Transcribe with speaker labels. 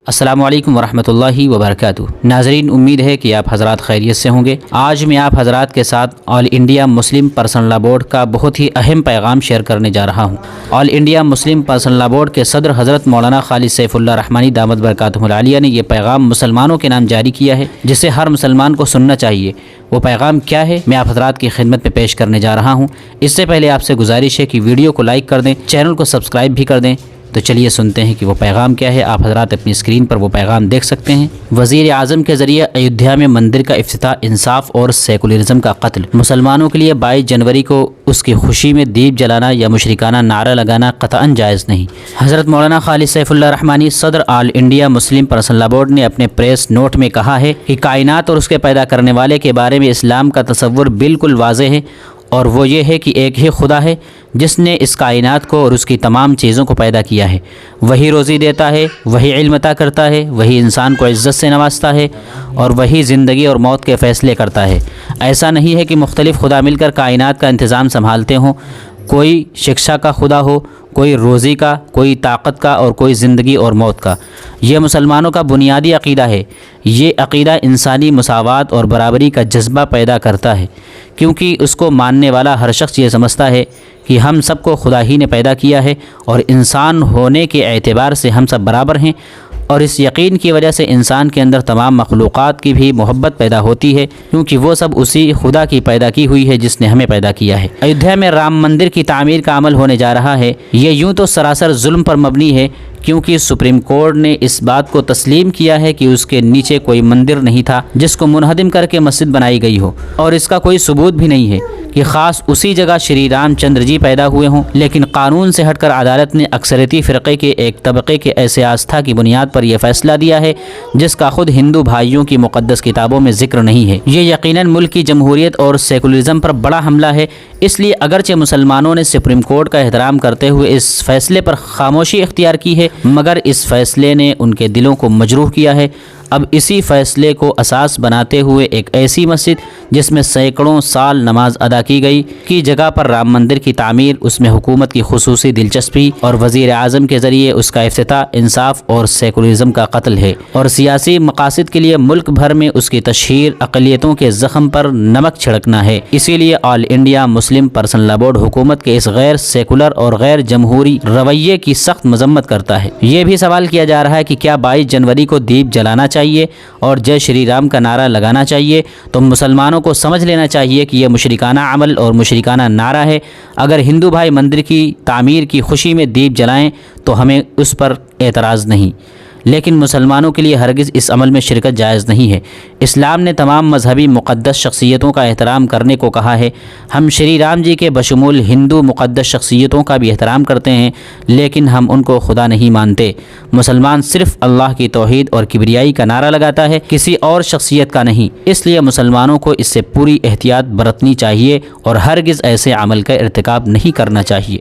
Speaker 1: السلام علیکم ورحمۃ اللہ وبرکاتہ۔ ناظرین، امید ہے کہ آپ حضرات خیریت سے ہوں گے۔ آج میں آپ حضرات کے ساتھ All India Muslim Personal Law Board کا بہت ہی اہم پیغام شیئر کرنے جا رہا ہوں۔ All India Muslim Personal Law Board کے صدر حضرت مولانا خالد سیف اللہ رحمانی دامت برکاتہ العالیہ نے یہ پیغام مسلمانوں کے نام جاری کیا ہے، جسے ہر مسلمان کو سننا چاہیے۔ وہ پیغام کیا ہے، میں آپ حضرات کی خدمت میں پیش کرنے جا رہا ہوں۔ اس سے پہلے آپ سے گزارش ہے کہ ویڈیو کو لائک کر دیں، چینل کو سبسکرائب بھی کر دیں۔ تو چلیے سنتے ہیں کہ وہ پیغام کیا ہے۔ آپ حضرات اپنی اسکرین پر وہ پیغام دیکھ سکتے ہیں۔ وزیر اعظم کے ذریعے ایودھیا میں مندر کا افتتاح، انصاف اور سیکولرزم کا قتل۔ مسلمانوں کے لیے 22 جنوری کو اس کی خوشی میں دیپ جلانا یا مشرکانہ نعرہ لگانا قطعاً جائز نہیں۔ حضرت مولانا خالد سیف اللہ رحمانی صدر All India Muslim Personal Law Board نے اپنے پریس نوٹ میں کہا ہے کہ کائنات اور اس کے پیدا کرنے والے کے بارے میں اسلام کا تصور بالکل واضح ہے، اور وہ یہ ہے کہ ایک ہی خدا ہے جس نے اس کائنات کو اور اس کی تمام چیزوں کو پیدا کیا ہے۔ وہی روزی دیتا ہے، وہی علم عطا کرتا ہے، وہی انسان کو عزت سے نوازتا ہے، اور وہی زندگی اور موت کے فیصلے کرتا ہے۔ ایسا نہیں ہے کہ مختلف خدا مل کر کائنات کا انتظام سنبھالتے ہوں، کوئی شکشا کا خدا ہو، کوئی روزی کا، کوئی طاقت کا، اور کوئی زندگی اور موت کا۔ یہ مسلمانوں کا بنیادی عقیدہ ہے۔ یہ عقیدہ انسانی مساوات اور برابری کا جذبہ پیدا کرتا ہے، کیونکہ اس کو ماننے والا ہر شخص یہ سمجھتا ہے کہ ہم سب کو خدا ہی نے پیدا کیا ہے، اور انسان ہونے کے اعتبار سے ہم سب برابر ہیں، اور اس یقین کی وجہ سے انسان کے اندر تمام مخلوقات کی بھی محبت پیدا ہوتی ہے، کیونکہ وہ سب اسی خدا کی پیدا کی ہوئی ہے جس نے ہمیں پیدا کیا ہے۔ ایودھیا میں رام مندر کی تعمیر کا عمل ہونے جا رہا ہے۔ یہ یوں تو سراسر ظلم پر مبنی ہے، کیونکہ سپریم کورٹ نے اس بات کو تسلیم کیا ہے کہ اس کے نیچے کوئی مندر نہیں تھا جس کو منہدم کر کے مسجد بنائی گئی ہو، اور اس کا کوئی ثبوت بھی نہیں ہے کہ خاص اسی جگہ شری رام چندر جی پیدا ہوئے ہوں۔ لیکن قانون سے ہٹ کر عدالت نے اکثریتی فرقے کے ایک طبقے کے ایسے آستھا کی بنیاد پر یہ فیصلہ دیا ہے جس کا خود ہندو بھائیوں کی مقدس کتابوں میں ذکر نہیں ہے۔ یہ یقیناً ملک کی جمہوریت اور سیکولرزم پر بڑا حملہ ہے۔ اس لیے اگرچہ مسلمانوں نے سپریم کورٹ کا احترام کرتے ہوئے اس فیصلے پر خاموشی اختیار کی ہے، مگر اس فیصلے نے ان کے دلوں کو مجروح کیا ہے۔ اب اسی فیصلے کو اساس بناتے ہوئے ایک ایسی مسجد جس میں سینکڑوں سال نماز ادا کی گئی کی جگہ پر رام مندر کی تعمیر، اس میں حکومت کی خصوصی دلچسپی اور وزیر اعظم کے ذریعے اس کا افتتاح، انصاف اور سیکولرزم کا قتل ہے، اور سیاسی مقاصد کے لیے ملک بھر میں اس کی تشہیر، اقلیتوں کے زخم پر نمک چھڑکنا ہے۔ اسی لیے All India Muslim Personal Law Board حکومت کے اس غیر سیکولر اور غیر جمہوری رویے کی سخت مذمت کرتا ہے۔ یہ بھی سوال کیا جا رہا ہے کہ کیا 22 جنوری کو دیپ جلانا چاہیے اور جے شری رام کا نعرہ لگانا چاہیے؟ تو مسلمانوں کو سمجھ لینا چاہیے کہ یہ مشرکانہ عمل اور مشرکانہ نعرہ ہے۔ اگر ہندو بھائی مندر کی تعمیر کی خوشی میں دیپ جلائیں تو ہمیں اس پر اعتراض نہیں، لیکن مسلمانوں کے لیے ہرگز اس عمل میں شرکت جائز نہیں ہے۔ اسلام نے تمام مذہبی مقدس شخصیتوں کا احترام کرنے کو کہا ہے۔ ہم شری رام جی کے بشمول ہندو مقدس شخصیتوں کا بھی احترام کرتے ہیں، لیکن ہم ان کو خدا نہیں مانتے۔ مسلمان صرف اللہ کی توحید اور کبریائی کا نعرہ لگاتا ہے، کسی اور شخصیت کا نہیں۔ اس لیے مسلمانوں کو اس سے پوری احتیاط برتنی چاہیے اور ہرگز ایسے عمل کا ارتکاب نہیں کرنا چاہیے۔